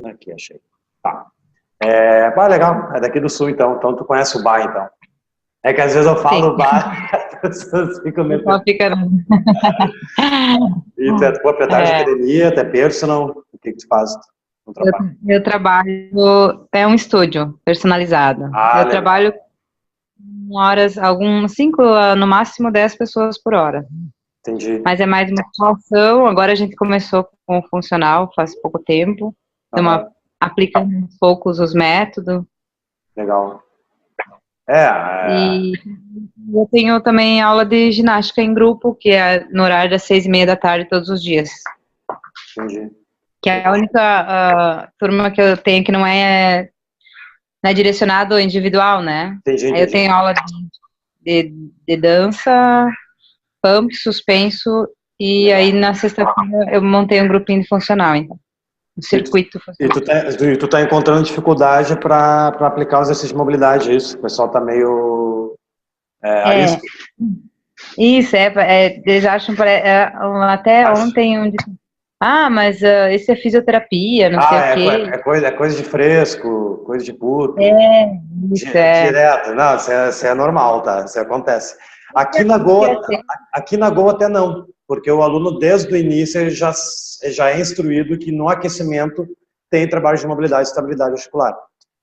Aqui, achei. Tá. Legal. É daqui do sul, então. Então, tu conhece o bar, então. É que às vezes eu falo bar e as pessoas ficam meio... E tu é proprietário de academia, tu é personal, o que tu faz no trabalho? Eu trabalho, é um estúdio personalizado. Eu trabalho com horas, 5, no máximo 10 pessoas por hora. Entendi. Mas é mais musculação, agora a gente começou com o funcional faz pouco tempo, aplicando uns poucos os métodos. Legal. E eu tenho também aula de ginástica em grupo, que é no horário das 6h30 da tarde todos os dias. Entendi. Que é a única turma que eu tenho que não é direcionado individual, né? Entendi. Aí eu tenho aula de dança, pump, suspenso, e aí na sexta-feira eu montei um grupinho de funcional, então. Um circuito funcional. E tu tá encontrando dificuldade para aplicar os exercícios de mobilidade, isso? O pessoal tá meio... arisco? Isso, eles acham, até ontem, mas isso é fisioterapia, não sei o quê. É coisa de fresco, coisa de puto. Isso direto. Não, isso é normal, tá? Isso acontece. Aqui na Goa até não, porque o aluno desde o início ele já é instruído que no aquecimento tem trabalho de mobilidade e estabilidade articular.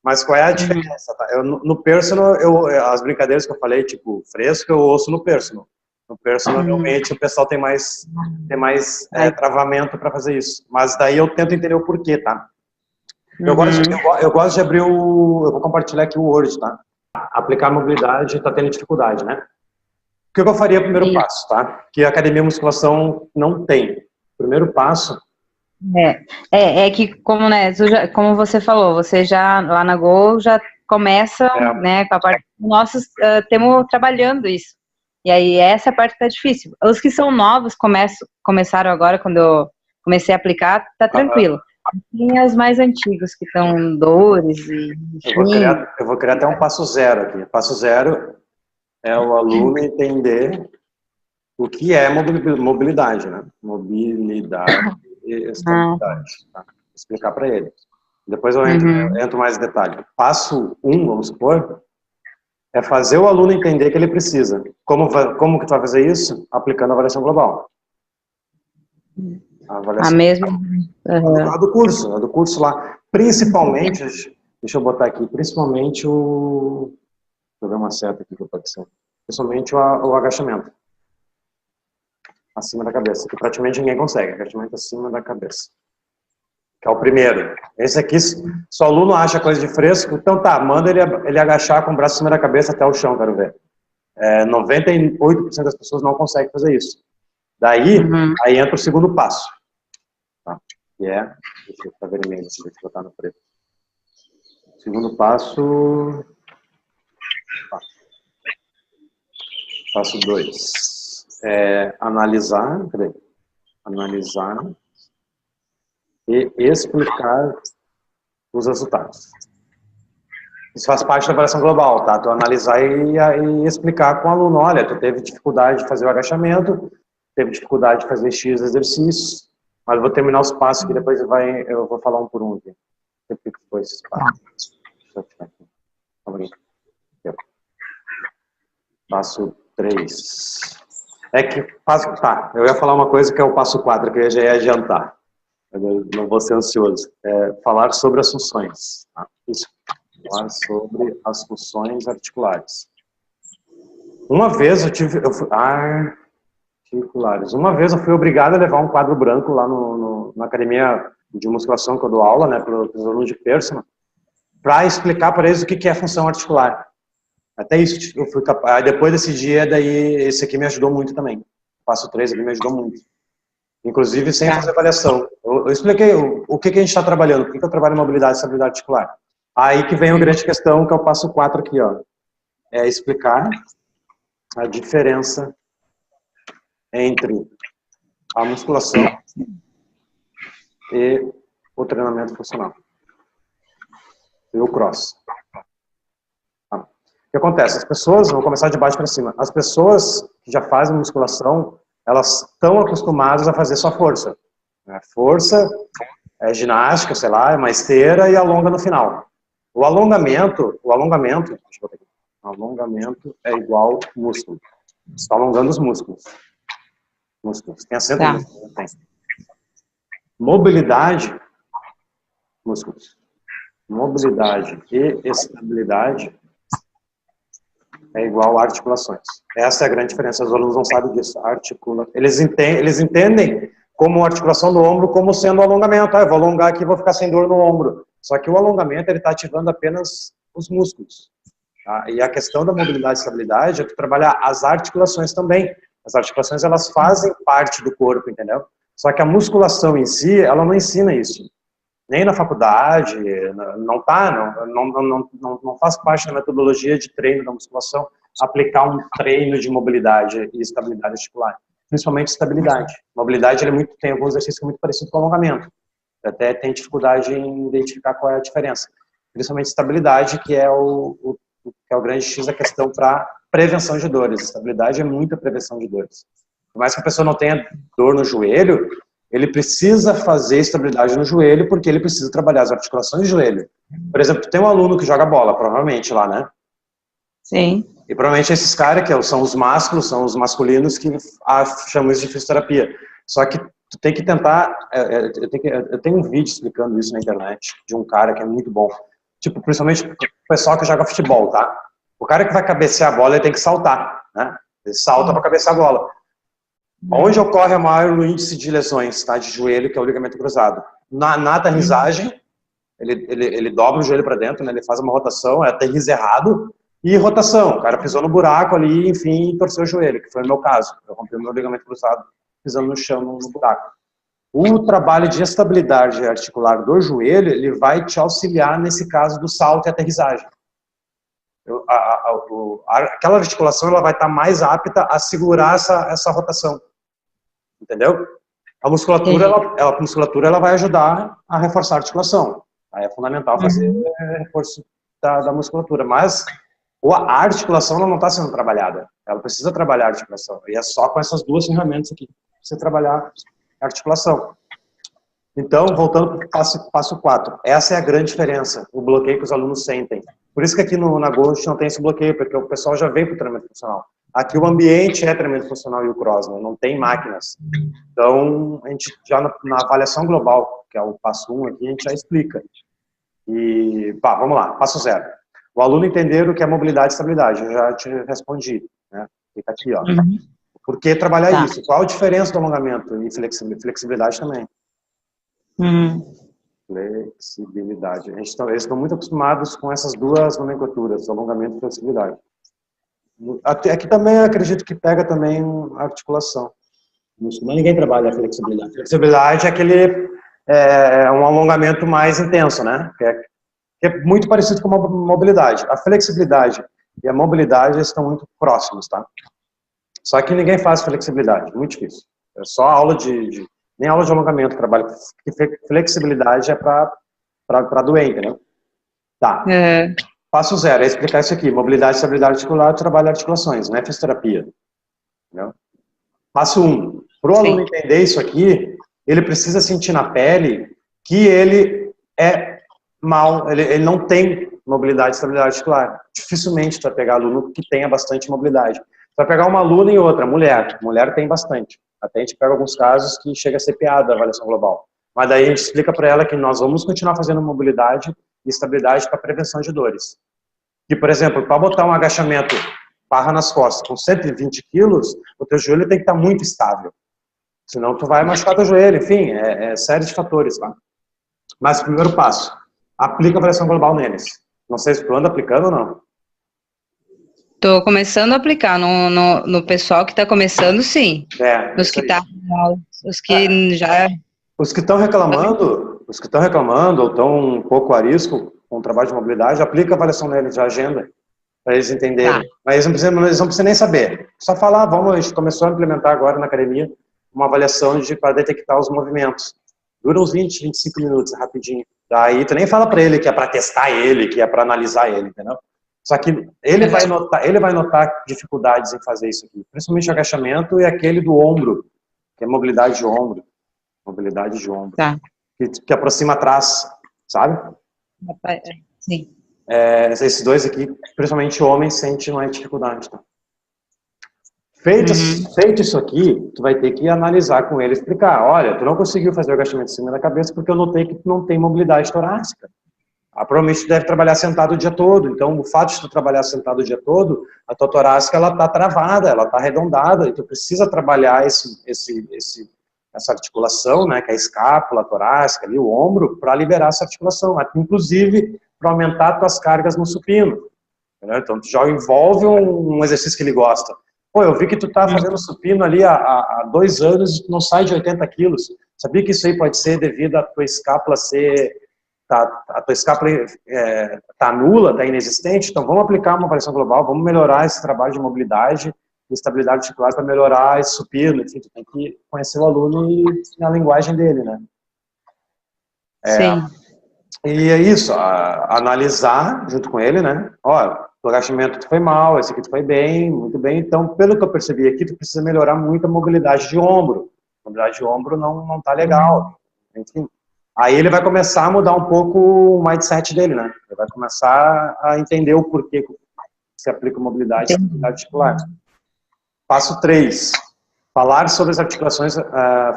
Mas qual é a diferença? Tá? No personal, as brincadeiras que eu falei, tipo fresco, eu ouço no personal. No personal, realmente, o pessoal tem mais travamento para fazer isso. Mas daí eu tento entender o porquê, tá? Eu gosto de abrir eu vou compartilhar aqui o Word, tá? Aplicar mobilidade está tendo dificuldade, né? O que eu faria primeiro passo, tá? Que a academia musculação não tem. Primeiro passo... que, como você falou, você já, lá na Go, já começa, né, com a parte... Nós estamos trabalhando isso. E aí, essa parte tá difícil. Os que são novos, começaram agora, quando eu comecei a aplicar, tá tranquilo. Tem os mais antigos, que estão dores e... Eu vou criar até um passo zero aqui. Passo zero é o aluno entender o que é mobilidade, né? Mobilidade e estabilidade. Tá? Vou explicar para ele. Depois eu entro mais em detalhe. Passo 1, vamos supor, é fazer o aluno entender que ele precisa. Como que tu vai fazer isso? Aplicando a avaliação global. A avaliação a do curso lá. Principalmente, deixa eu botar aqui, principalmente o... Deixa eu ver uma seta aqui que pode ser. Principalmente o agachamento. Acima da cabeça. Que praticamente ninguém consegue. Agachamento acima da cabeça. Que é o primeiro. Esse aqui, se o aluno acha coisa de fresco, então tá, manda ele agachar com o braço acima da cabeça até o chão, quero ver. 98% das pessoas não conseguem fazer isso. Daí, aí entra o segundo passo. Tá? Que é, deixa eu ver vermelho, deixa eu botar no preto. Segundo passo... Passo 2. Analisar e explicar os resultados. Isso faz parte da avaliação global, tá? Tu analisar e explicar com o aluno, olha, tu teve dificuldade de fazer o agachamento, teve dificuldade de fazer X exercícios, mas eu vou terminar os passos que depois eu vou falar um por um aqui. O que foi esses passos? Deixa eu tirar aqui. Passo 3. Eu ia falar uma coisa que é o passo 4, que eu já ia adiantar. Eu não vou ser ansioso. Falar sobre as funções. Tá? Isso. Falar sobre as funções articulares. Uma vez articulares. Uma vez eu fui obrigado a levar um quadro branco lá na academia de musculação que eu dou aula, né, para os alunos de personal, para explicar para eles o que é função articular. Até isso eu fui capaz. Depois desse dia, esse aqui me ajudou muito também. O passo 3 aqui me ajudou muito. Inclusive sem fazer avaliação. Eu expliquei o que a gente está trabalhando, por que eu trabalho em mobilidade e estabilidade articular. Aí que vem a grande questão, que é o passo 4 aqui, ó. É explicar a diferença entre a musculação e o treinamento funcional. E o cross. O que acontece? As pessoas, vou começar de baixo para cima, as pessoas que já fazem musculação, elas estão acostumadas a fazer só força. Força, é ginástica, sei lá, é uma esteira e alonga no final. O alongamento, deixa eu botar aqui. Alongamento é igual músculo. Você está alongando os músculos. Tem acento no músculo? Tem. Mobilidade, músculos. Mobilidade e estabilidade é igual a articulações. Essa é a grande diferença. Os alunos não sabem disso. Eles entendem como a articulação do ombro como sendo alongamento. Eu vou alongar aqui e vou ficar sem dor no ombro. Só que o alongamento ele está ativando apenas os músculos. Tá? E a questão da mobilidade e estabilidade é tu trabalhar as articulações também. As articulações elas fazem parte do corpo, entendeu? Só que a musculação em si, ela não ensina isso. Nem na faculdade, não faz parte da metodologia de treino da musculação aplicar um treino de mobilidade e estabilidade articular. Principalmente estabilidade. Mobilidade tem alguns exercícios muito parecidos com alongamento. Até tem dificuldade em identificar qual é a diferença. Principalmente estabilidade, que é o grande X da questão para prevenção de dores. Estabilidade é muita prevenção de dores. Por mais que a pessoa não tenha dor no joelho, ele precisa fazer estabilidade no joelho porque ele precisa trabalhar as articulações do joelho. Por exemplo, tem um aluno que joga bola, provavelmente lá, né? Sim. E provavelmente esses caras que são os másculos, são os masculinos que chamam isso de fisioterapia. Só que tu tem que tentar... Eu tenho um vídeo explicando isso na internet de um cara que é muito bom. Tipo, principalmente o pessoal que joga futebol, tá? O cara que vai cabecear a bola, ele tem que saltar, né? Ele salta para cabecear a bola. Onde ocorre o maior índice de lesões, tá? De joelho, que é o ligamento cruzado. Na aterrissagem, ele dobra o joelho para dentro, né? Ele faz uma rotação, aterrissa errado, e rotação. O cara pisou no buraco ali, enfim, torceu o joelho, que foi o meu caso. Eu rompi o meu ligamento cruzado pisando no chão, no buraco. O trabalho de estabilidade articular do joelho, ele vai te auxiliar nesse caso do salto e aterrissagem. Aquela articulação ela vai estar mais apta a segurar essa rotação. Entendeu? A musculatura ela vai ajudar a reforçar a articulação. Aí é fundamental fazer reforço da musculatura. Mas a articulação ela não está sendo trabalhada. Ela precisa trabalhar a articulação. E é só com essas duas ferramentas aqui que você trabalhar a articulação. Então, voltando para o passo 4. Essa é a grande diferença, o bloqueio que os alunos sentem. Por isso que aqui na Go a gente não tem esse bloqueio, porque o pessoal já veio para o treinamento funcional. Aqui o ambiente é treinamento funcional e o cross, né? Não tem máquinas. Então, a gente já na avaliação global, que é o passo 1 aqui, a gente já explica. E, vamos lá, passo 0. O aluno entender o que é mobilidade e estabilidade. Eu já te respondi, né? Fica aqui, ó. Por que trabalhar isso? Qual a diferença do alongamento e flexibilidade também? Flexibilidade. Eles estão muito acostumados com essas duas nomenclaturas, alongamento e flexibilidade. Aqui também acredito que pega também a articulação. Mas ninguém trabalha a flexibilidade. Flexibilidade é um alongamento mais intenso, né? Que é muito parecido com a mobilidade. A flexibilidade e a mobilidade estão muito próximos, tá? Só que ninguém faz flexibilidade, muito difícil. É só aula nem aula de alongamento trabalha. Flexibilidade é para doente, né? Tá. Passo 0 é explicar isso aqui. Mobilidade e estabilidade articular, trabalha articulações, não é fisioterapia. Entendeu? Passo 1. Para o aluno entender isso aqui, ele precisa sentir na pele que ele é mal, ele não tem mobilidade e estabilidade articular. Dificilmente tu vai pegar aluno que tenha bastante mobilidade. Tu vai pegar uma aluna e outra, mulher. Mulher tem bastante. Até a gente pega alguns casos que chega a ser piada a avaliação global. Mas daí a gente explica para ela que nós vamos continuar fazendo mobilidade e estabilidade para prevenção de dores. E, por exemplo, para botar um agachamento barra nas costas com 120 quilos, o teu joelho tem que estar muito estável. Senão tu vai machucar teu joelho, enfim, é série de fatores, tá? Mas primeiro passo, aplica a avaliação global neles. Não sei se tu anda aplicando ou não. Estou começando a aplicar no pessoal que está começando, sim. Os que já... Os que estão reclamando, ou estão um pouco a risco com o trabalho de mobilidade, aplica a avaliação neles, de agenda, para eles entenderem. Mas eles não precisam nem saber. Só falar, a gente começou a implementar agora na academia uma avaliação para detectar os movimentos. Dura uns 20, 25 minutos, rapidinho. Daí tu nem fala para ele que é para testar ele, que é para analisar ele, entendeu? Só que ele vai notar dificuldades em fazer isso aqui, principalmente o agachamento e aquele do ombro, que é mobilidade de ombro. Mobilidade de ombro. que aproxima atrás, sabe? Sim. Esses dois aqui, principalmente homens, sentem mais dificuldade. Tá? Feito isso aqui, tu vai ter que analisar com ele, explicar, olha, tu não conseguiu fazer o agachamento em cima da cabeça porque eu notei que tu não tem mobilidade torácica. Provavelmente tu deve trabalhar sentado o dia todo, então o fato de tu trabalhar sentado o dia todo, a tua torácica ela tá travada, ela tá arredondada, e tu precisa trabalhar essa articulação, né, que é a escápula, a torácica, ali, o ombro, para liberar essa articulação, inclusive para aumentar tuas cargas no supino. Né? Então tu já envolve um exercício que ele gosta. Pô, eu vi que tu tá fazendo supino ali há 2 anos e tu não sai de 80 quilos. Sabia que isso aí pode ser devido à tua escápula a tua escápula tá nula, tá inexistente? Então vamos aplicar uma avaliação global, vamos melhorar esse trabalho de mobilidade e estabilidade articular para melhorar esse supino. Enfim, tu tem que conhecer o aluno e a linguagem dele, né? Sim. E é isso, analisar junto com ele, né? Ó, o agachamento tu foi mal, esse aqui tu foi bem, muito bem. Então, pelo que eu percebi aqui, tu precisa melhorar muito a mobilidade de ombro. A mobilidade de ombro não tá legal. Enfim. Aí ele vai começar a mudar um pouco o mindset dele, né? Ele vai começar a entender o porquê que se aplica mobilidade articular. Passo 3. Falar sobre as articulações,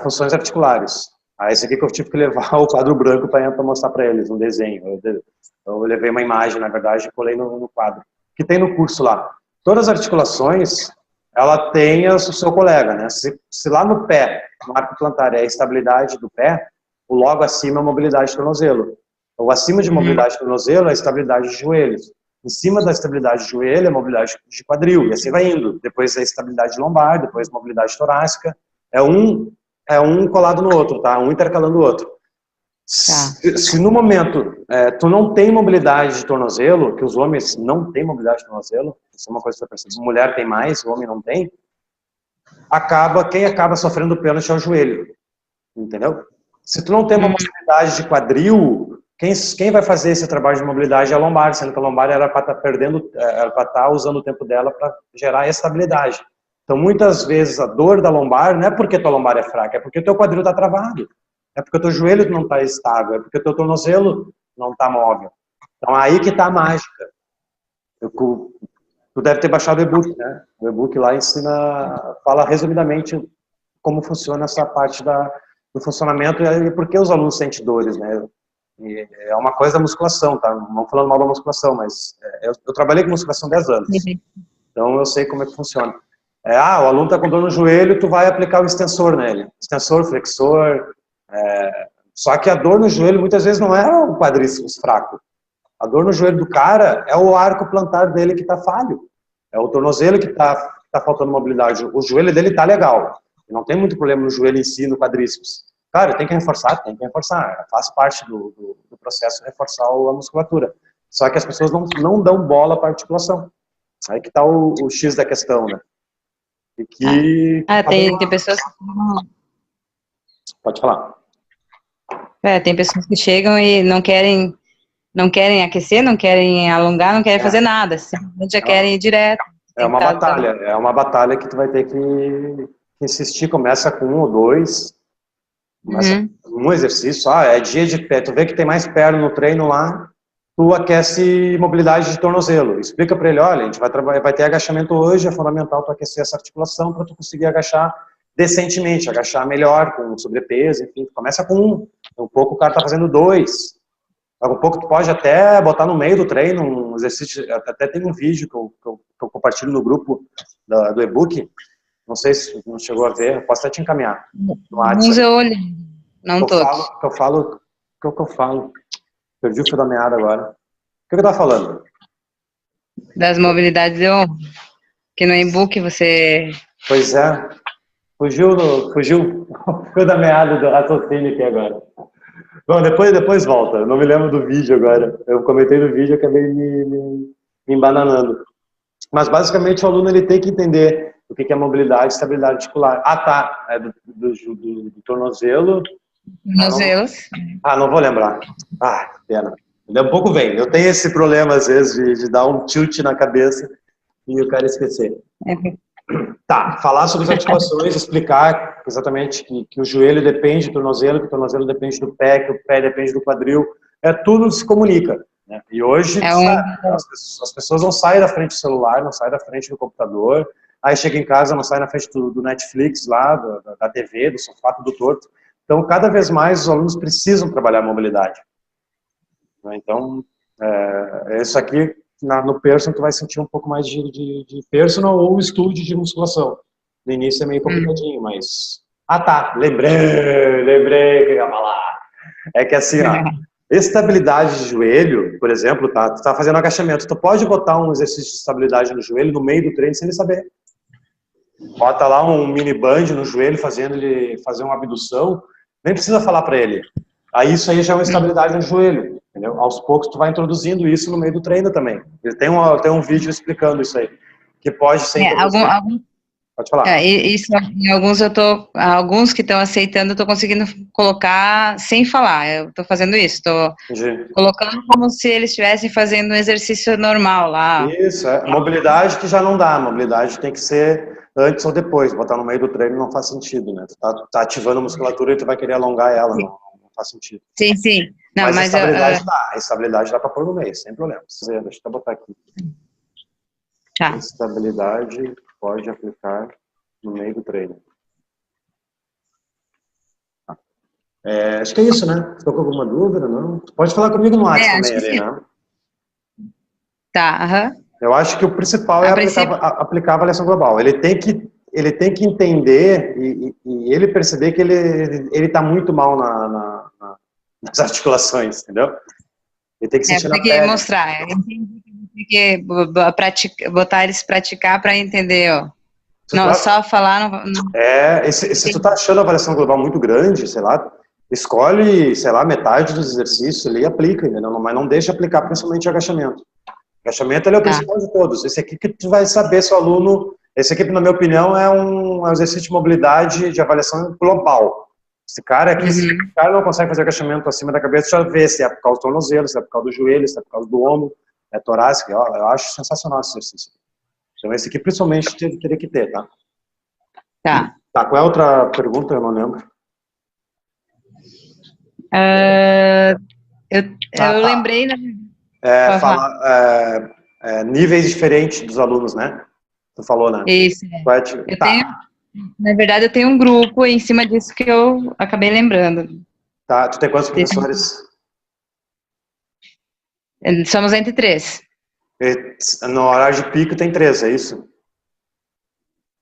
funções articulares. Esse aqui que eu tive que levar o quadro branco para mostrar para eles, um desenho. Eu levei uma imagem, na verdade, e colei no quadro. Que tem no curso lá. Todas as articulações, ela tem o seu colega, né? Se lá no pé, no arco plantar, é a estabilidade do pé, o logo acima é a mobilidade de tornozelo. O acima de mobilidade de tornozelo é a estabilidade de joelhos. Em cima da estabilidade de joelho é a mobilidade de quadril. E assim vai indo. Depois é a estabilidade lombar, depois mobilidade torácica. É um colado no outro, tá? Um intercalando o outro. Se no momento tu não tem mobilidade de tornozelo, que os homens não têm mobilidade de tornozelo, isso é uma coisa que eu percebo, mulher tem mais, o homem não tem, quem acaba sofrendo pênalti é o joelho. Entendeu? Se tu não tem uma mobilidade de quadril, quem vai fazer esse trabalho de mobilidade é a lombar, sendo que a lombar era para estar usando o tempo dela para gerar estabilidade. Então, muitas vezes, a dor da lombar não é porque tua lombar é fraca, é porque teu quadril está travado. É porque teu joelho não está estável, é porque teu tornozelo não está móvel. Então, aí que está a mágica. Tu deve ter baixado o e-book, né? O e-book lá fala resumidamente como funciona essa parte do funcionamento e por que os alunos sentem dores, né? E é uma coisa da musculação, tá? Não falando mal da musculação, mas eu trabalhei com musculação 10 anos. Então, eu sei como é que funciona. O aluno está com dor no joelho, tu vai aplicar o extensor nele. Extensor, flexor. Só que a dor no joelho muitas vezes não é o quadríceps fraco. A dor no joelho do cara é o arco plantar dele que está falho. É o tornozelo que está faltando mobilidade. O joelho dele está legal. Não tem muito problema no joelho em si, no quadríceps. Cara, tem que reforçar. Faz parte do processo reforçar a musculatura. Só que as pessoas não dão bola para a articulação. Aí que está o X da questão, né? Tem pessoas... Pode falar. Tem pessoas que chegam e não querem aquecer, não querem alongar, não querem fazer nada. Simplesmente já querem ir direto. É uma batalha que tu vai ter que insistir. Começa com 1 ou 2. Começa com um exercício. É dia de pé. Tu vê que tem mais perna no treino lá. Tu aquece mobilidade de tornozelo. Explica para ele, olha, a gente vai ter agachamento hoje, é fundamental tu aquecer essa articulação para tu conseguir agachar decentemente, agachar melhor, com sobrepeso, enfim. Começa com 1. Um pouco o cara tá fazendo 2. Um pouco tu pode até botar no meio do treino um exercício, até tem um vídeo que eu compartilho no grupo do e-book. Não sei se não chegou a ver, eu posso até te encaminhar. Uns eu olhei, não todos. O que eu falo? Perdi o fio da meada agora. O que eu tava falando? Das mobilidades de ombro. Que no e-book você... Pois é. Fugiu o fio da meada do raciocínio aqui agora. Bom, depois volta. Eu não me lembro do vídeo agora. Eu comentei no vídeo e acabei me embananando. Mas basicamente o aluno ele tem que entender o que é mobilidade e estabilidade articular. É do tornozelo. Tornozelos. Não vou lembrar. Pena. Um pouco vem. Eu tenho esse problema às vezes de dar um tilt na cabeça e o cara esquecer. Tá, falar sobre as articulações, explicar exatamente que o joelho depende do tornozelo, que o tornozelo depende do pé, que o pé depende do quadril, tudo se comunica, né? E hoje, as pessoas não saem da frente do celular, não saem da frente do computador, aí chega em casa, não sai na frente do Netflix lá, da TV, do sofá, tudo torto. Então, cada vez mais os alunos precisam trabalhar a mobilidade, né? Então, isso aqui, no personal, tu vai sentir um pouco mais de personal ou estúdio de musculação. No início é meio complicadinho, mas... Ah, tá, lembrei que eu ia falar. É que assim, ó, estabilidade de joelho, por exemplo, tá, tu tá fazendo agachamento, tu pode botar um exercício de estabilidade no joelho no meio do treino sem ele saber. Bota lá um mini band no joelho, fazendo ele fazer uma abdução, nem precisa falar para ele. Aí isso aí já é uma estabilidade no joelho, entendeu? Aos poucos tu vai introduzindo isso no meio do treino também. Ele tem um vídeo explicando isso aí, que pode ser Pode falar. Isso, em alguns que estão aceitando, eu tô conseguindo colocar sem falar, eu tô fazendo isso, tô colocando como se eles estivessem fazendo um exercício normal lá. Isso, mobilidade que já não dá, mobilidade tem que ser antes ou depois, botar no meio do treino não faz sentido, né? Tu tá ativando a musculatura e tu vai querer alongar ela, não faz sentido. Sim, sim. Não, mas a estabilidade dá para pôr no meio, sem problema. Deixa eu botar aqui. Tá. Estabilidade pode aplicar no meio do treino. Acho que é isso, né? Ficou com alguma dúvida, não? Pode falar comigo no WhatsApp também, ali, né? Tá, aham. Eu acho que o principal é aplicar a avaliação global. Ele tem que entender e ele perceber que ele está muito mal nas articulações, entendeu? Ele tem que sentir na pele. Tem que mostrar. Tem que botar eles praticar para entender, ó. Não, só falar não... Se tu tá achando a avaliação global muito grande, sei lá, escolhe, sei lá, metade dos exercícios ali e aplica, entendeu? Mas não deixa aplicar principalmente agachamento. Agachamento ele é o principal de todos. Esse aqui que tu vai saber se o aluno... Esse aqui, na minha opinião, é um exercício de mobilidade de avaliação global. Esse cara aqui, se o cara não consegue fazer agachamento acima da cabeça, já vê se é por causa do tornozelo, se é por causa do joelho, se é por causa do ombro, torácico. Eu acho sensacional esse exercício. Então, esse aqui principalmente teria que ter, tá? Tá, qual é a outra pergunta? Eu não lembro. Eu lembrei... níveis diferentes dos alunos, né? Tu falou, né? Isso. Na verdade, eu tenho um grupo em cima disso que eu acabei lembrando. Tá, tu tem quantos professores? Somos entre 3. No horário de pico tem 3, é isso?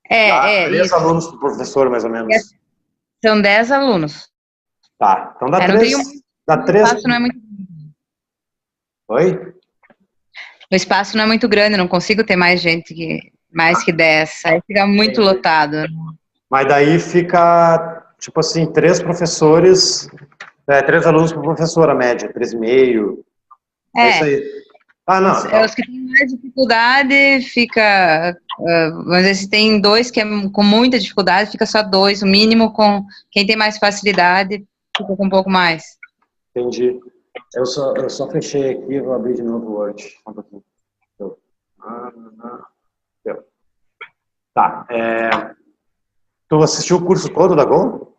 3 alunos por professor, mais ou menos. São 10 alunos. Tá, então dá 3. Dá 3. O espaço não é muito... Oi? O espaço não é muito grande, não consigo ter mais que 10. Aí fica muito lotado. Mas daí fica, tipo assim, 3 professores, 3 alunos por professor, a média, 3,5. É isso aí. Não. Os que têm mais dificuldade, fica... vamos dizer, se tem 2 que é com muita dificuldade, fica só 2. O mínimo, com quem tem mais facilidade, fica com um pouco mais. Entendi. Eu só fechei aqui, vou abrir de novo o Word. Um pouquinho. Tá. Tu assistiu o curso todo da Go?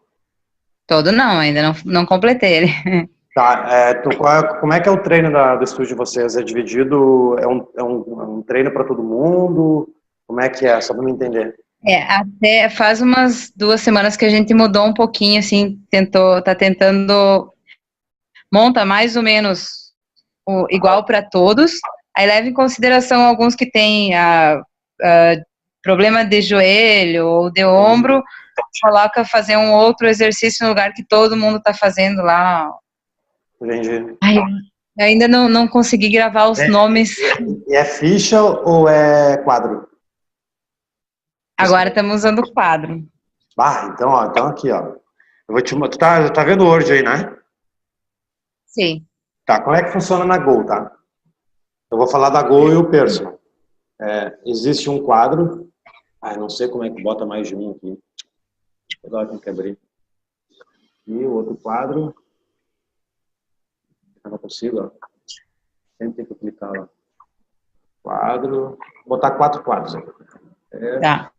Todo não, ainda não completei ele. Tá. Como é que é o treino do estúdio de vocês? É dividido? É um treino para todo mundo? Como é que é? Só para me entender. Até faz umas 2 semanas que a gente mudou um pouquinho, assim, tá tentando... Monta mais ou menos igual para todos, aí leva em consideração alguns que têm problema de joelho ou de ombro, coloca fazer um outro exercício no lugar que todo mundo está fazendo lá. Entendi. Eu ainda não consegui gravar os nomes. É ficha ou é quadro? Agora estamos usando quadro. Então aqui, ó. Eu vou tu tá vendo o Word aí, né? Sim. Tá, como é que funciona na Go, tá? Eu vou falar da Go e o personal. Existe um quadro. Não sei como é que bota mais de um aqui. Toda hora tem que abrir. E o outro quadro. Eu não consigo, ó. Sempre tem que clicar lá. Quadro. Vou botar 4 quadros aqui. Tá.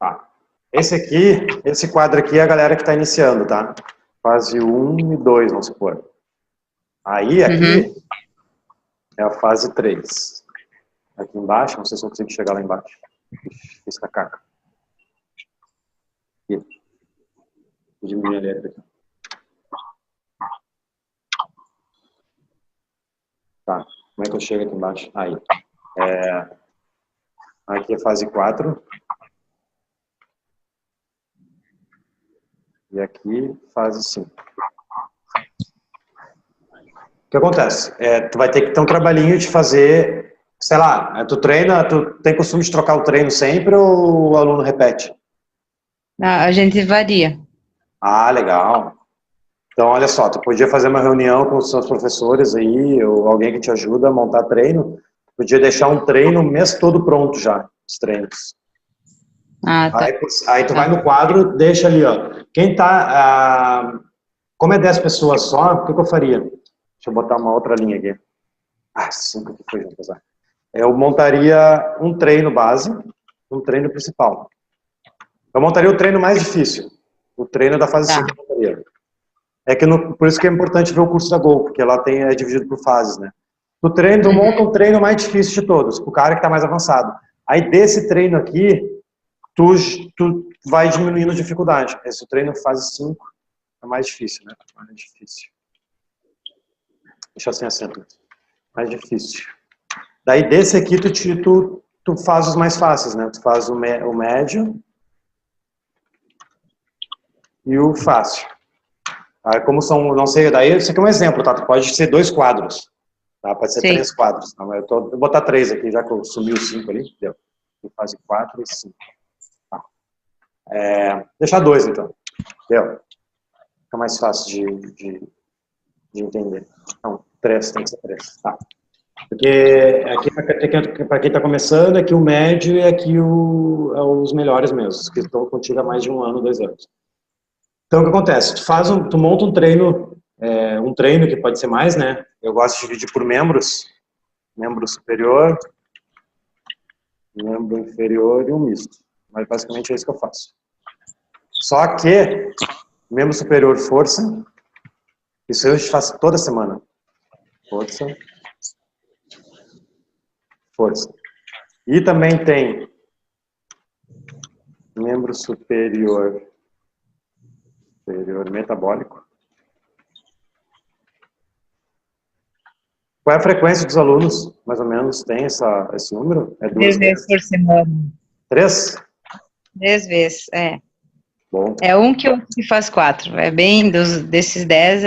Tá. Esse quadro aqui é a galera que está iniciando, tá? Fase 1 e 2, vamos supor. Aí, aqui, é a fase 3. Aqui embaixo, não sei se eu consigo chegar lá embaixo. Fiz cacaca. Aqui. Vou diminuir a letra aqui. Tá, como é que eu chego aqui embaixo? Aí. Aqui é fase 4. E aqui, fase 5. O que acontece? Tu vai ter que ter um trabalhinho de fazer, sei lá, tu tem costume de trocar o treino sempre ou o aluno repete? A gente varia. Ah, legal. Então, olha só, tu podia fazer uma reunião com os seus professores aí, ou alguém que te ajuda a montar treino, podia deixar um treino o mês todo pronto já, os treinos. Ah, tá. Aí tu vai no quadro, deixa ali, ó. Quem tá, como é 10 pessoas só, o que eu faria? Deixa eu botar uma outra linha aqui. 5 aqui foi junto, apesar. Eu montaria um treino base, um treino principal. Eu montaria o treino mais difícil. O treino da fase 5 eu montaria. Por isso que é importante ver o curso da Gol, porque lá é dividido por fases, né? Tu monta um treino mais difícil de todos, pro cara que tá mais avançado. Aí desse treino aqui, tu vai diminuindo a dificuldade. Esse treino fase 5 é mais difícil, né? Mais difícil. Deixa sem acento. Mais difícil. Daí desse aqui tu faz os mais fáceis, né? Tu faz o médio e o fácil. Aí como são, não sei, daí isso aqui é um exemplo, tá? Pode ser 2 quadros, tá? Pode ser 3 quadros. Tá? Mas vou botar 3 aqui, já que eu sumi os 5 ali, deu. Fase 4 e 5. Tá. Deixar 2 então, deu. Fica mais fácil de entender. Não, 3, tem que ser 3, tá? Porque aqui, para quem está começando, aqui o médio e aqui os melhores mesmo, os que estão contigo há mais de 1 ano, 2 anos. Então, o que acontece? Tu monta um treino que pode ser mais, né? Eu gosto de dividir por membros, membro superior, membro inferior e um misto. Mas basicamente é isso que eu faço. Só que, membro superior, força, isso eu faço toda semana. Força. Força. E também tem membro superior metabólico. Qual é a frequência dos alunos? Mais ou menos tem esse número? É 3 vezes por semana. 3? 3 vezes, Bom. É um que faz 4. É bem, desses 10,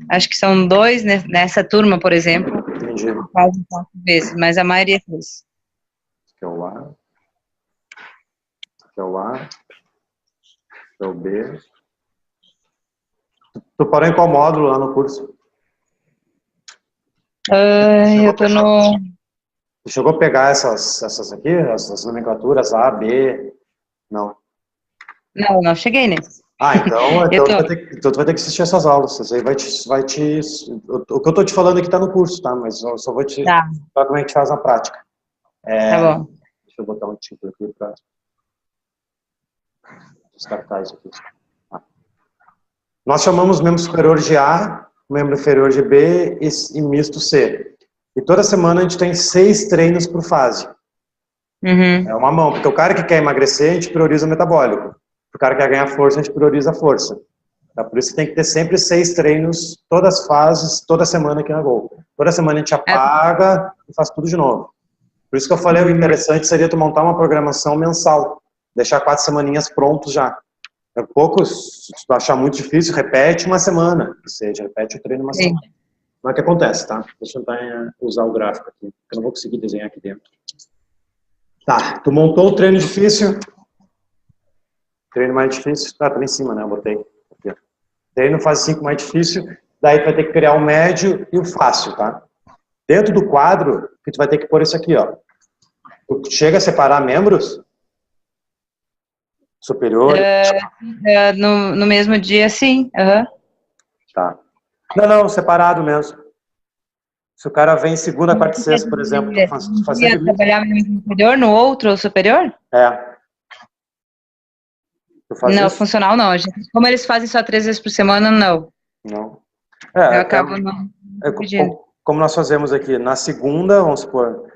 acho que são 2 nessa turma, por exemplo. Entendi. Fazem 4 vezes, mas a maioria é 3. Aqui é o A. Aqui é o A. Aqui é o B. Tu parou em qual módulo lá no curso? Eu tô no... Tu chegou a pegar essas aqui? Essas nomenclaturas A, B? Não. Não cheguei nesse. Então tu vai ter que assistir essas aulas. Isso aí vai te... O que eu tô te falando aqui tá no curso, tá? Mas eu só vou te falar como é que a gente faz na prática. Tá bom. Deixa eu botar um título aqui para descartar isso aqui. Nós chamamos membro superior de A, membro inferior de B e misto C. E toda semana a gente tem 6 treinos por fase. É uma mão, porque o cara que quer emagrecer, a gente prioriza o metabólico. O cara que quer ganhar força, a gente prioriza a força. Tá? Por isso que tem que ter sempre 6 treinos, todas as fases, toda semana aqui na Gol. Toda semana a gente apaga e faz tudo de novo. Por isso que eu falei, o interessante seria tu montar uma programação mensal. Deixar 4 semaninhas prontos já. É pouco, se tu achar muito difícil, repete uma semana. Ou seja, repete o treino uma semana. Mas o que acontece, tá? Deixa eu tentar usar o gráfico aqui, porque eu não vou conseguir desenhar aqui dentro. Tá, tu montou o treino difícil. Treino mais difícil. Tá em cima, né? Eu botei aqui. Treino fase 5 mais difícil. Daí tu vai ter que criar o médio e o fácil, tá? Dentro do quadro, que tu vai ter que pôr isso aqui, ó. Tu chega a separar membros? Superior? No mesmo dia, sim. Tá. Não, separado mesmo. Se o cara vem segunda, quarta e sexta, por exemplo, tu faz trabalhar no inferior, no outro superior? Não, isso? Funcional não. Como eles fazem só 3 vezes por semana, não. Não. Eu acabo não como nós fazemos aqui, na segunda, vamos supor,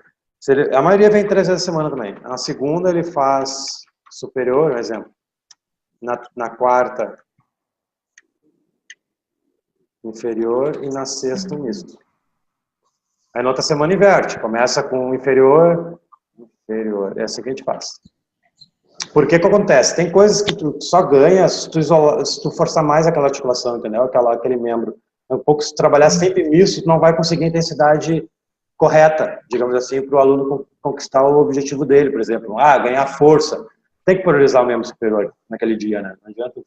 a maioria vem 3 vezes por semana também. Na segunda ele faz superior, por exemplo. Na quarta, inferior, e na sexta, misto. Aí na outra semana inverte, começa com inferior, é assim que a gente faz. Por que acontece? Tem coisas que tu só ganha se tu forçar mais aquela articulação, entendeu? Aquele membro. Um pouco, se tu trabalhar sempre misto, tu não vai conseguir a intensidade correta, digamos assim, para o aluno conquistar o objetivo dele, por exemplo. Ganhar força. Tem que priorizar o membro superior naquele dia, né? Não adianta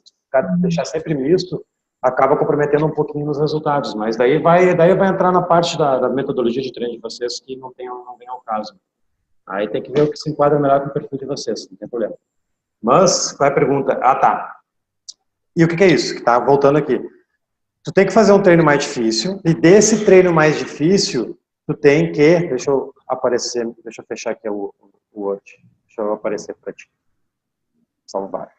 deixar sempre misto, acaba comprometendo um pouquinho nos resultados, mas daí vai entrar na parte da metodologia de treino de vocês que não vem ao caso. Aí tem que ver o que se enquadra melhor com o perfil de vocês, não tem problema. Mas, qual é a pergunta? Tá. E o que é isso? Que tá voltando aqui. Tu tem que fazer um treino mais difícil, e desse treino mais difícil, tu tem que... Deixa eu fechar aqui o Word. Deixa eu aparecer para ti. Salvar.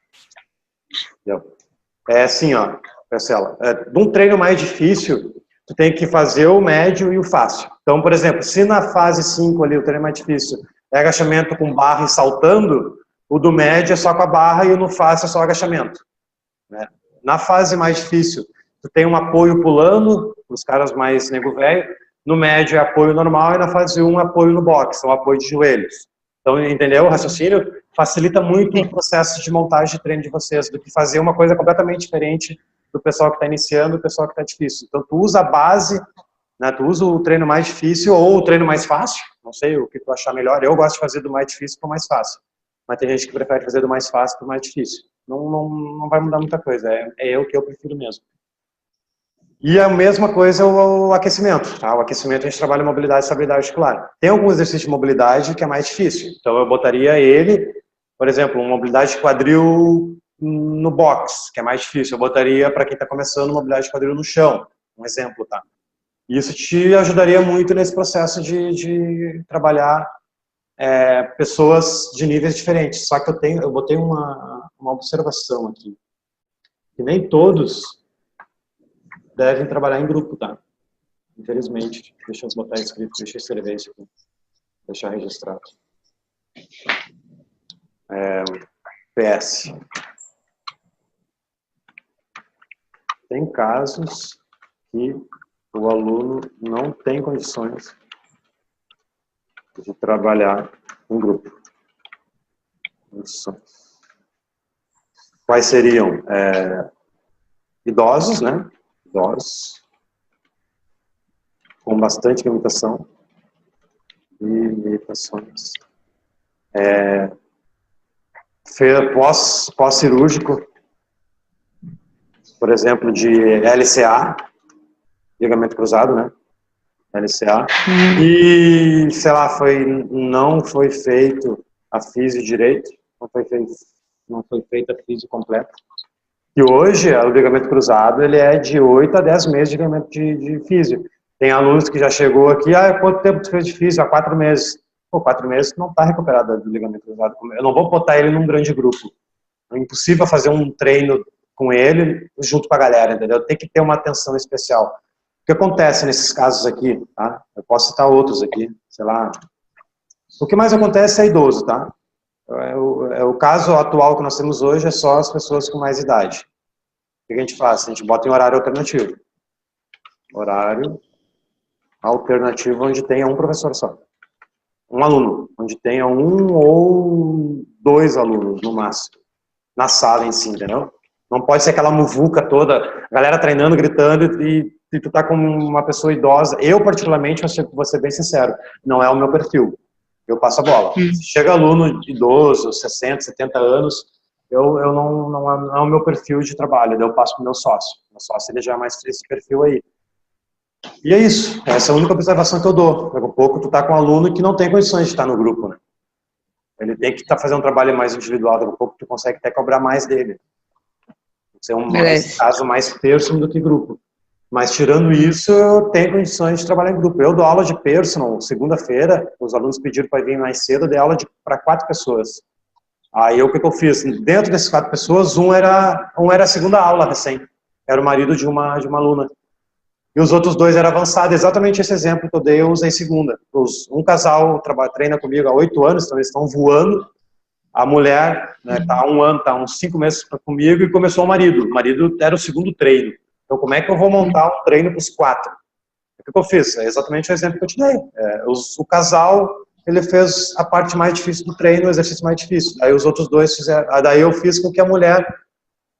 É assim, ó, Marcela. De um treino mais difícil, tu tem que fazer o médio e o fácil. Então, por exemplo, se na fase 5 ali, o treino mais difícil é agachamento com barra e saltando, o do médio é só com a barra e o no fácil é só agachamento. Né? Na fase mais difícil, tu tem um apoio pulando, os caras mais nego velho, no médio é apoio normal e na fase 1 apoio no box, são apoio de joelhos. Então, entendeu? O raciocínio facilita muito o processo de montagem de treino de vocês, do que fazer uma coisa completamente diferente do pessoal que está iniciando e do pessoal que está difícil. Então, tu usa a base, né, tu usa o treino mais difícil ou o treino mais fácil, não sei o que tu achar melhor. Eu gosto de fazer do mais difícil para o mais fácil, mas tem gente que prefere fazer do mais fácil para o mais difícil. Não vai mudar muita coisa, é o que eu prefiro mesmo. E a mesma coisa o aquecimento. Tá? O aquecimento a gente trabalha mobilidade e estabilidade articular. Tem alguns exercícios de mobilidade que é mais difícil. Então eu botaria ele, por exemplo, uma mobilidade de quadril no box, que é mais difícil. Eu botaria para quem está começando mobilidade de quadril no chão, um exemplo, tá? Isso te ajudaria muito nesse processo de trabalhar pessoas de níveis diferentes. Só que eu botei uma observação aqui, que nem todos devem trabalhar em grupo, tá? Infelizmente. Deixa eu botar escrito, deixa eu escrever isso aqui. Deixar registrado. PS. Tem casos que o aluno não tem condições de trabalhar em grupo. Quais seriam? Idosos, né? Idosos, com bastante limitação, pós-cirúrgico, por exemplo, de LCA, ligamento cruzado, né? LCA, e, sei lá, não foi feito a fisio direito, não foi feita a fisio completa. E hoje, o ligamento cruzado, ele é de 8 a 10 meses de ligamento de físio. Tem alunos que já chegou aqui, quanto tempo tu fez de físio? Há 4 meses. 4 meses não está recuperado do ligamento cruzado. Eu não vou botar ele num grande grupo. É impossível fazer um treino com ele junto com a galera, entendeu? Tem que ter uma atenção especial. O que acontece nesses casos aqui, tá? Eu posso citar outros aqui, sei lá. O que mais acontece é idoso, tá? O caso atual que nós temos hoje é só as pessoas com mais idade. O que a gente faz? A gente bota em horário alternativo. Horário alternativo onde tenha um professor só. Um aluno. Onde tenha 1 ou 2 alunos, no máximo. Na sala em si, entendeu? Não pode ser aquela muvuca toda, a galera treinando, gritando e tu tá com uma pessoa idosa. Eu, particularmente, vou ser bem sincero, não é o meu perfil. Eu passo a bola. Se chega aluno idoso, 60, 70 anos, não é o meu perfil de trabalho, eu passo para o meu sócio. Meu sócio ele já é mais esse perfil aí. E é isso. Essa é a única observação que eu dou. Daqui a pouco tu tá com um aluno que não tem condições de estar no grupo, né? Ele tem que estar fazendo um trabalho mais individual, daqui a pouco tu consegue até cobrar mais dele. Ser caso mais personal do que grupo. Mas tirando isso, eu tenho condições de trabalhar em grupo. Eu dou aula de personal, segunda-feira, os alunos pediram para vir mais cedo, eu dei aula para 4 pessoas. Aí o que eu fiz? Dentro dessas 4 pessoas, um era a segunda aula recém. Era o marido de uma aluna. E os outros 2 eram avançados. Exatamente esse exemplo que eu dei, eu usei segunda. Um casal treina comigo há 8 anos, então eles estão voando. A mulher tá há 1 ano, tá há uns 5 meses comigo, e começou o marido. O marido era o segundo treino. Então, como é que eu vou montar um treino para os 4? O que eu fiz? É exatamente o exemplo que eu te dei. O casal, ele fez a parte mais difícil do treino, o exercício mais difícil. Aí os outros 2 fizeram. Daí eu fiz com que a mulher...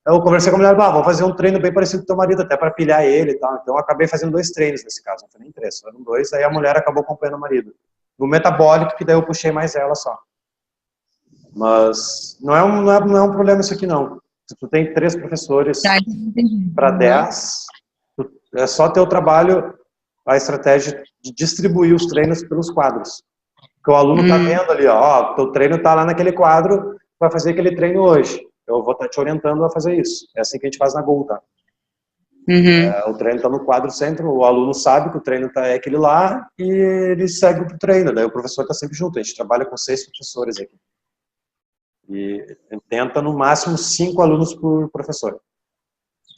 Eu conversei com a mulher, vamos fazer um treino bem parecido com o teu marido, até para pilhar ele e tal. Então eu acabei fazendo 2 treinos nesse caso, não foi nem 3, foram 2, aí a mulher acabou acompanhando o marido. No metabólico, que daí eu puxei mais ela só. Mas não é um problema isso aqui, não. Se tu tem 3 professores para 10, é só ter o trabalho, a estratégia de distribuir os treinos pelos quadros. Porque o aluno tá vendo ali, ó, teu treino tá lá naquele quadro, vai fazer aquele treino hoje. Eu vou estar te orientando a fazer isso. É assim que a gente faz na Gol, tá? O treino está no quadro sempre, o aluno sabe que o treino é aquele lá e ele segue pro treino. Daí o professor está sempre junto. A gente trabalha com 6 professores aqui. E tenta no máximo 5 alunos por professor.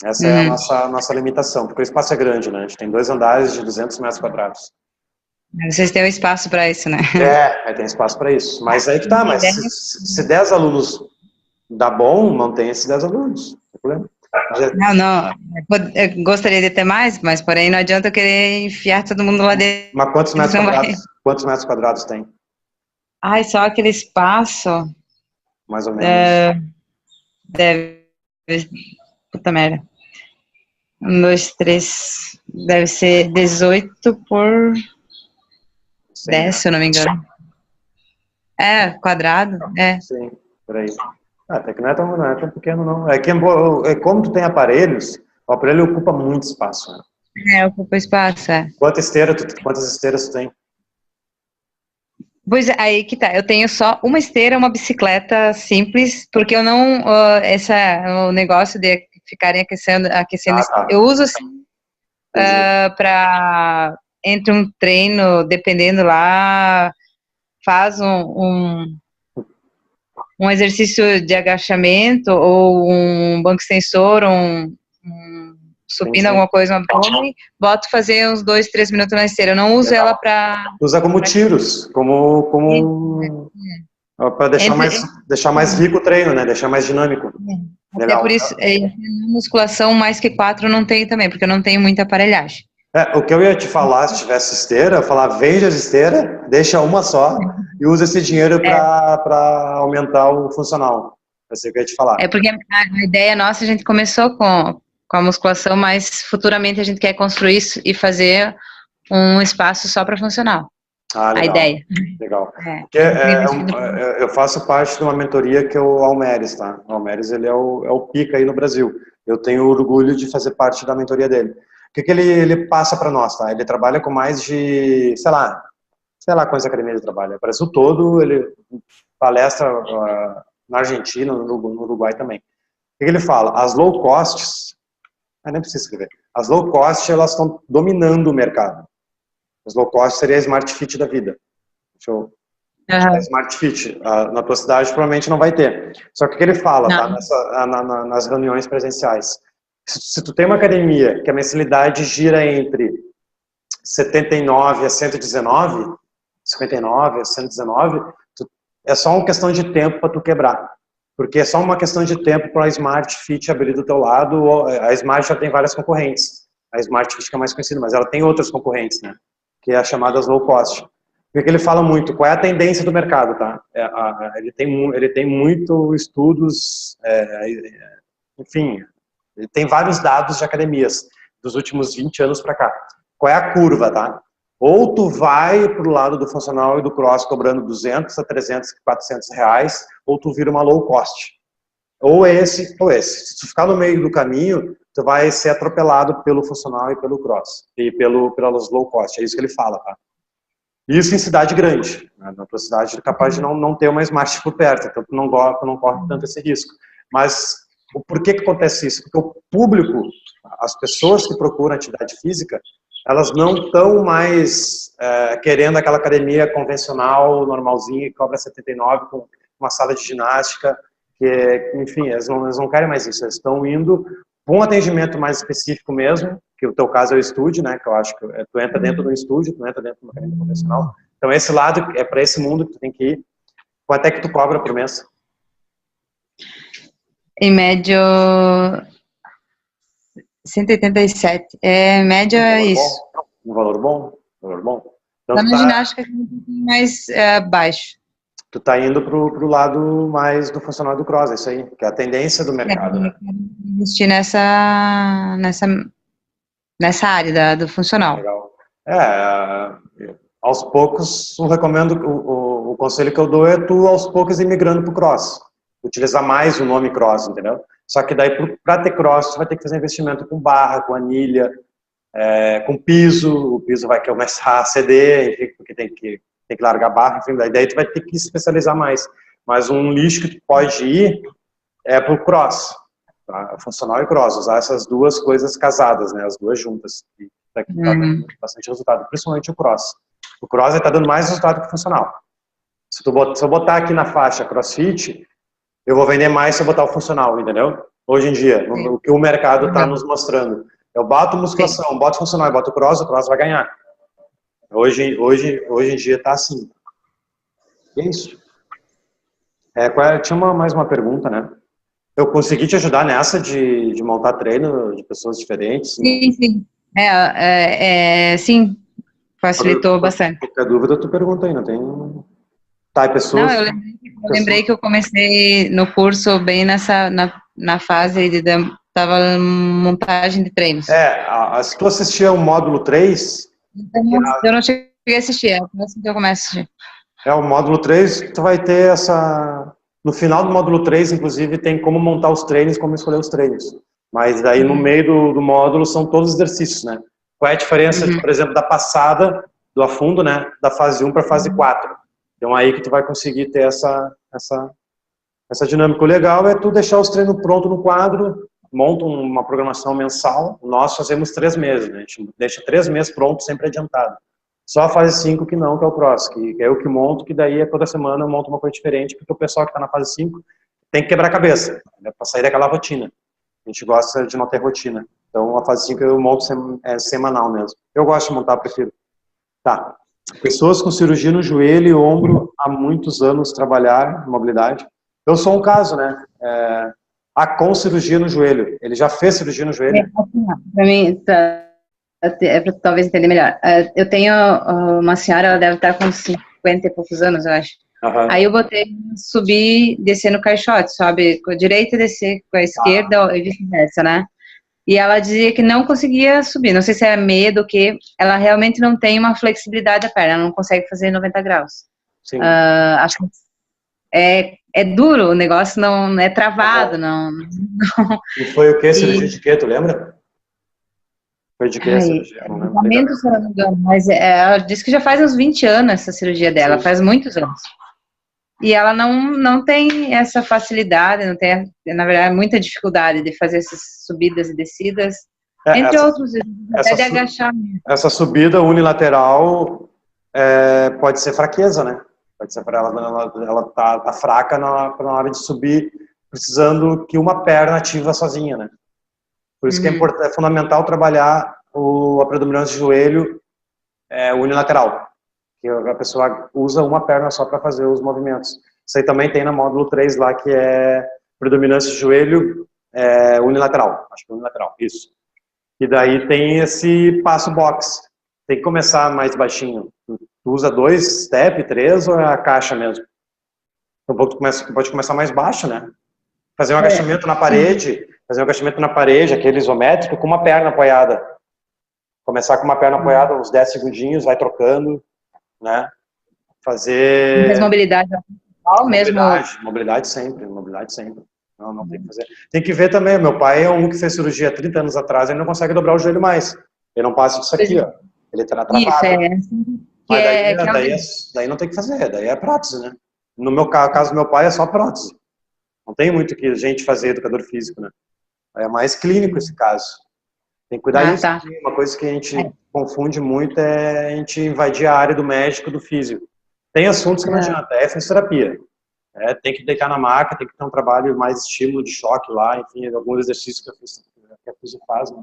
Essa é a nossa limitação, porque o espaço é grande, né? A gente tem 2 andares de 200 metros quadrados. Vocês têm um espaço para isso, né? Tem espaço para isso. Mas aí que tá, mas se 10 alunos dá bom, mantém esses 10 alunos, não tem problema. Não, eu gostaria de ter mais, mas porém não adianta eu querer enfiar todo mundo lá dentro. Mas quantos metros quadrados tem? Ai, só aquele espaço... Mais ou menos. Deve... Puta merda. 1, 2, 3... Deve ser 18 por 10, se eu não me engano. Quadrado, Sim, por aí. Até que não é tão pequeno, não. É que como tu tem aparelhos, o aparelho ocupa muito espaço, né? Ocupa espaço, Quantas esteiras tu tem? Pois é, aí que tá, eu tenho só uma esteira, uma bicicleta simples, porque eu não, o negócio de ficarem aquecendo, tá. eu uso assim, para, entre um treino, dependendo lá, faz um exercício de agachamento, ou um banco extensor, um supino, alguma coisa no abdômen, boto fazer uns 2, 3 minutos na esteira. Eu não uso ela para... Usa como tiros, para deixar mais rico o treino, né? Deixar mais dinâmico. Até por isso, musculação mais que 4 não tenho também, porque eu não tenho muita aparelhagem. O que eu ia te falar, se tivesse esteira, eu ia falar, vende as esteiras, deixa uma só e usa esse dinheiro para aumentar o funcional. É isso que eu ia te falar. Porque a ideia nossa, a gente começou com a musculação, mas futuramente a gente quer construir isso e fazer um espaço só para funcional. Legal. A ideia. Legal. Porque eu faço parte de uma mentoria que é o Almeres, tá? O Almeres, ele é o pica aí no Brasil. Eu tenho orgulho de fazer parte da mentoria dele. O que ele passa para nós, tá? Ele trabalha com mais de, sei lá quantas academias ele trabalha. O Brasil todo, ele palestra na Argentina, no Uruguai também. O que ele fala? As low costs, nem precisa escrever. As low cost, elas estão dominando o mercado. As low cost seria a Smart Fit da vida. A Smart Fit, na tua cidade provavelmente não vai ter. Só que o que ele fala, tá? Nas reuniões presenciais. Se tu tem uma academia que a mensalidade gira entre 79 a 119, 59 a 119, é só uma questão de tempo para tu quebrar. Porque é só uma questão de tempo para a Smart Fit abrir do teu lado. A Smart já tem várias concorrentes. A Smart Fit que é mais conhecida, mas ela tem outras concorrentes, né? Que é a chamada low cost. Porque ele fala muito, qual é a tendência do mercado, tá? Ele tem muito estudos, enfim, ele tem vários dados de academias dos últimos 20 anos para cá. Qual é a curva, tá? Ou tu vai pro lado do funcional e do cross cobrando 200 a 300, 400 reais, ou tu vira uma low cost. Ou esse, ou esse. Se tu ficar no meio do caminho, tu vai ser atropelado pelo funcional e pelo cross. E pelas low cost. É isso que ele fala, tá? Isso em cidade grande. Na tua cidade é capaz de não ter uma Smart por perto. Então tu não corre tanto esse risco. Mas por que acontece isso? Porque o público, as pessoas que procuram atividade física, elas não estão mais querendo aquela academia convencional, normalzinha, que cobra 79, uma sala de ginástica, enfim, eles não querem mais isso, eles estão indo para um atendimento mais específico mesmo, que o teu caso é o estúdio, né, que eu acho que tu entra dentro do estúdio, tu entra dentro de uma academia convencional, então esse lado é para esse mundo que tu tem que ir. Quanto é que tu cobra por mês? Em média, 187. Em média é isso. Um valor bom? Um valor bom. Então, Na ginástica é um pouquinho mais baixo. Tu tá indo pro lado mais do funcional do cross, é isso aí, que é a tendência do mercado, né? Investir nessa área do funcional. Legal. Aos poucos, eu recomendo, o conselho que eu dou é tu, aos poucos, ir migrando pro cross. Utilizar mais o nome cross, entendeu? Só que daí, para ter cross, tu vai ter que fazer investimento com barra, com anilha, com piso, o piso vai começar a ceder, enfim, porque tem que largar a barra, enfim, daí tu vai ter que se especializar mais. Mas um nicho que tu pode ir é pro cross, tá? Funcional e cross, usar essas duas coisas casadas, né, as duas juntas, que tá dando bastante resultado, principalmente o cross. O cross está dando mais resultado que o funcional. Se eu botar aqui na faixa CrossFit, eu vou vender mais se eu botar o funcional, entendeu? Hoje em dia, o que o mercado está nos mostrando. Eu boto musculação, boto funcional e boto o cross vai ganhar. Hoje em dia está assim. E é isso. Tinha mais uma pergunta, né? Eu consegui te ajudar nessa de montar treino de pessoas diferentes? Sim. Sim, facilitou bastante. Qualquer dúvida, tu pergunta aí, não tem... Tá, pessoas... Não, eu lembrei que eu comecei no curso bem na fase de montagem de treinos. Se tu assistir ao módulo 3... Eu não cheguei a assistir, é assim que eu começo a assistir. O módulo 3, tu vai ter essa... No final do módulo 3, inclusive, tem como montar os treinos, como escolher os treinos. Mas daí no meio do módulo são todos os exercícios, né? Qual é a diferença, por exemplo, da passada, do afundo, né? Da fase 1 para a fase 4. Então aí que tu vai conseguir ter essa dinâmica. O legal é tu deixar os treinos prontos no quadro, monta uma programação mensal. Nós fazemos 3 meses, né? A gente deixa 3 meses pronto, sempre adiantado. Só a fase 5 que não, que é o cross, que é eu que monto, que daí toda semana eu monto uma coisa diferente, porque o pessoal que está na fase 5 tem que quebrar a cabeça, né, para sair daquela rotina. A gente gosta de não ter rotina. Então a fase 5 eu monto semanal mesmo. Eu gosto de montar, prefiro. Tá. Pessoas com cirurgia no joelho e ombro há muitos anos trabalhar mobilidade. Eu sou um caso, né? Com cirurgia no joelho. Ele já fez cirurgia no joelho? Para mim, para talvez entender melhor. Eu tenho uma senhora, ela deve estar com 50 e poucos anos, eu acho. Aí eu botei subir, descer no caixote, sabe? Com a direita descer com a esquerda e vice-versa, né? E ela dizia que não conseguia subir. Não sei se era medo, que ela realmente não tem uma flexibilidade da perna, ela não consegue fazer 90 graus. Sim. Acho que é duro, o negócio não é travado, não. E foi o que? Cirurgia de quê, tu lembra? Foi de que a cirurgia? Não lembro. Se não me engano, mas ela disse que já faz uns 20 anos essa cirurgia dela, faz muitos anos. E ela não tem essa facilidade, não tem, na verdade, muita dificuldade de fazer essas subidas e descidas, entre outros, até de agachar mesmo. Essa subida unilateral pode ser fraqueza, né? Pode ser para ela tá fraca na hora de subir, precisando que uma perna ativa sozinha, né? Por isso que é fundamental trabalhar a predominância de joelho unilateral, que a pessoa usa uma perna só para fazer os movimentos. Isso aí também tem no módulo 3 lá, que é predominância de joelho unilateral, acho que unilateral, isso. E daí tem esse passo box, tem que começar mais baixinho. Tu usa 2 step, 3 ou é a caixa mesmo? Então tu pode começar mais baixo, né? Fazer um agachamento na parede, aquele isométrico, com uma perna apoiada. Começar com uma perna apoiada, uns 10 segundinhos, vai trocando, né? Fazer... Mas mobilidade mesmo? Mobilidade sempre. Não tem que fazer. Tem que ver também, meu pai é um que fez cirurgia há 30 anos atrás, ele não consegue dobrar o joelho mais. Ele não passa disso aqui, ó. Ele tá travado. Mas daí não tem que fazer, daí é prótese, né? No caso do meu pai é só prótese. Não tem muito que a gente fazer educador físico, né? É mais clínico esse caso. Tem que cuidar disso. Tá. Uma coisa que a gente confunde muito é a gente invadir a área do médico, do físico. Tem assuntos que não adianta, é fisioterapia. Tem que deitar na maca, tem que ter um trabalho mais estímulo de choque lá, enfim, alguns exercícios que a fisio faz, né?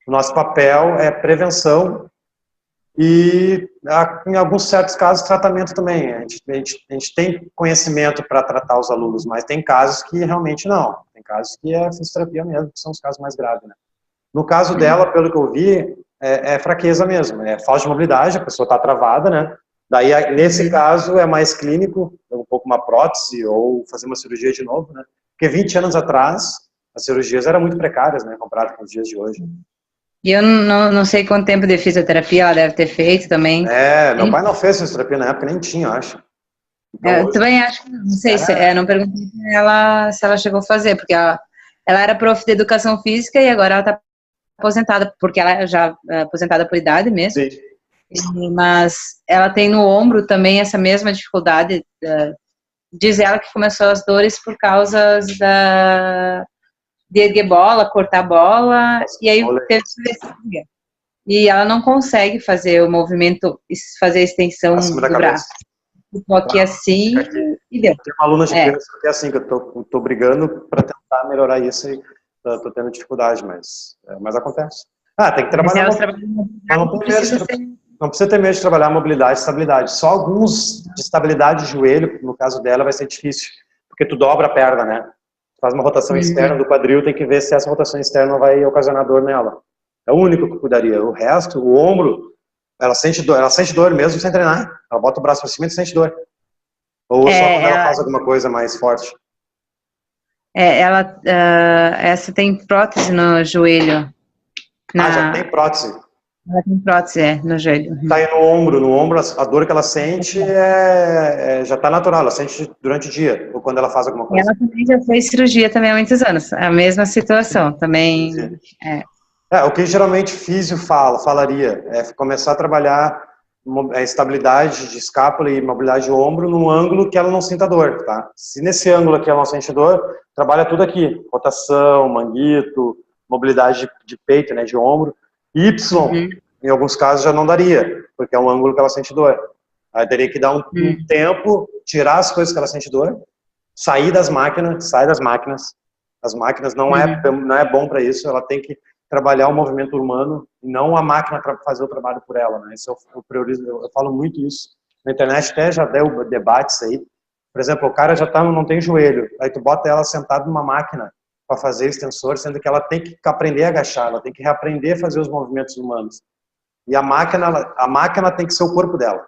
O nosso papel é prevenção e, em alguns certos casos, tratamento também. A gente tem conhecimento para tratar os alunos, mas tem casos que realmente não. Tem casos que é fisioterapia mesmo, que são os casos mais graves, né? No caso dela, pelo que eu vi, é fraqueza mesmo, é falta de mobilidade, a pessoa está travada, né? Daí, nesse caso, é mais clínico, um pouco uma prótese ou fazer uma cirurgia de novo, né? Porque 20 anos atrás, as cirurgias eram muito precárias, né? Comparado com os dias de hoje. E eu não sei quanto tempo de fisioterapia ela deve ter feito também. Meu pai não fez fisioterapia na época, nem tinha, eu acho. Então, eu também acho que, não sei, não perguntei se ela chegou a fazer, porque ela era prof de educação física e agora ela está aposentada, porque ela é já aposentada por idade mesmo. Sim. Mas ela tem no ombro também essa mesma dificuldade. Diz ela que começou as dores por causa de bola, cortar bola, e aí teve cirurgia. E ela não consegue fazer o movimento, fazer a extensão do braço. Ficou aqui assim e deu. Tem uma aluna de criança que é assim, que eu tô brigando para tentar melhorar isso e tô tendo dificuldade, mas acontece. Tem que trabalhar. Não precisa ter medo de trabalhar mobilidade e estabilidade. Só alguns de estabilidade de joelho, no caso dela, vai ser difícil. Porque tu dobra a perna, né? Tu faz uma rotação externa do quadril, tem que ver se essa rotação externa não vai ocasionar dor nela. É o único que eu cuidaria. O resto, o ombro, ela sente dor mesmo sem treinar. Ela bota o braço pra cima e sente dor. Ou só quando ela faz alguma coisa mais forte. Essa tem prótese no joelho. Já tem prótese. Ela tem prótese, no joelho. Tá aí no ombro, a dor que ela sente já tá natural, ela sente durante o dia, ou quando ela faz alguma coisa. Ela também já fez cirurgia também há muitos anos, a mesma situação, também. O que geralmente físio falaria, é começar a trabalhar estabilidade de escápula e mobilidade de ombro num ângulo que ela não sinta dor, tá? Se nesse ângulo aqui ela não sente dor, trabalha tudo aqui, rotação, manguito, mobilidade de peito, né, de ombro. Y, em alguns casos já não daria, porque é um ângulo que ela sente dor. Aí teria que dar um tempo, tirar as coisas que ela sente dor, sair das máquinas, as máquinas não é bom para isso, ela tem que trabalhar o movimento humano, e não a máquina para fazer o trabalho por ela, né? Isso eu priorizo, eu falo muito isso. Na internet até já deu debates aí. Por exemplo, o cara não tem joelho, aí tu bota ela sentada numa máquina para fazer extensor, sendo que ela tem que aprender a agachar, ela tem que reaprender a fazer os movimentos humanos. E a máquina tem que ser o corpo dela,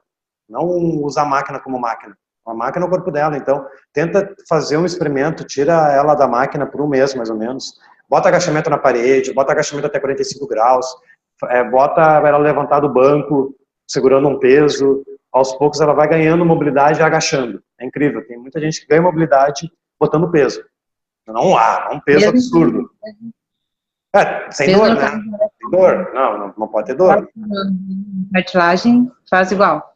não usar a máquina como máquina. A máquina é o corpo dela, então tenta fazer um experimento, tira ela da máquina por um mês, mais ou menos, bota agachamento na parede, bota agachamento até 45 graus, bota ela levantar do banco, segurando um peso, aos poucos ela vai ganhando mobilidade e agachando. É incrível, tem muita gente que ganha mobilidade botando peso. Não um peso absurdo. Sem dor, né? Sem dor. Não pode ter dor. Cartilagem faz igual.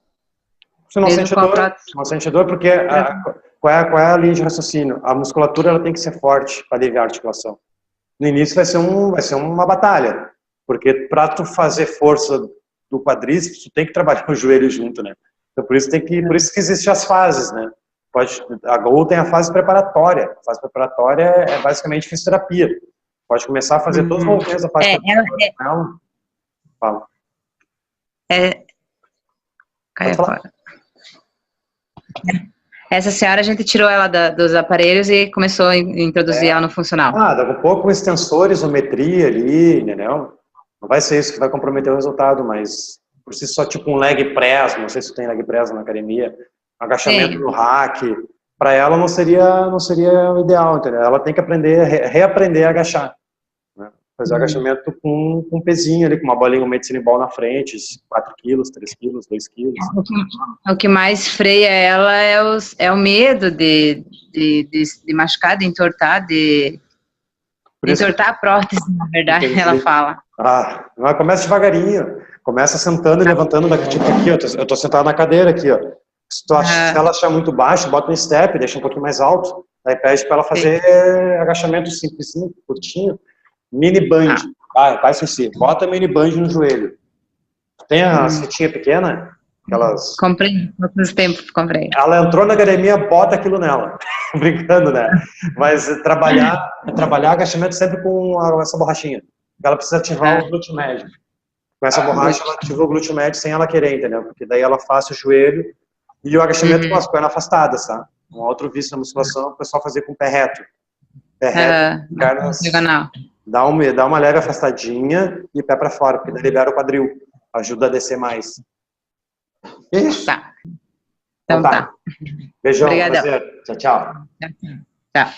Você não sente dor porque qual é a linha de raciocínio? A musculatura ela tem que ser forte para aliviar a articulação. No início vai ser uma batalha, porque para tu fazer força do quadríceps, tu tem que trabalhar o joelho junto, né? Então por isso que existem as fases, né? Ou tem a fase preparatória. A fase preparatória é basicamente fisioterapia. Pode começar a fazer todos os movimentos da fase preparatória. Fala. Cai fora. Essa senhora, a gente tirou ela dos aparelhos e começou a introduzir ela no funcional. Daqui a pouco extensor, isometria ali, entendeu? Não vai ser isso que vai comprometer o resultado, mas por si só, tipo um leg press, não sei se tem leg press na academia, agachamento no rack, para ela não seria o ideal, entendeu? Ela tem que reaprender a agachar. Né? Fazer agachamento com um pezinho ali, com uma bolinha, um medicine ball na frente, 4 quilos, 3 quilos, 2 quilos. O que mais freia ela é o medo de machucar, de entortar, de entortar a prótese, na verdade, ela fala. Começa devagarinho, começa sentando e levantando, tipo aqui, eu tô sentado na cadeira aqui, ó. Se ela achar muito baixo, bota um step, deixa um pouquinho mais alto, aí pede para ela fazer agachamento simplesinho, curtinho, mini band, faz isso, bota mini band no joelho. Tem a setinha pequena? Aquelas... Comprei, outros tempos comprei. Ela entrou na academia, bota aquilo nela. Brincando, né? Mas trabalhar agachamento sempre com essa borrachinha. Ela precisa ativar o glúteo médio. Com essa borracha, ela ativa o glúteo médio sem ela querer, entendeu? Porque daí ela faz o joelho e o agachamento com as pernas afastadas, tá? Um outro vício na musculação, o pessoal fazia com o pé reto. Pé reto, pernas... Dá uma leve afastadinha e pé pra fora, porque daí libera o quadril. Ajuda a descer mais. Isso. Tá. Então tá. Beijão, Obrigadão. prazer. Tchau, tchau. Tchau.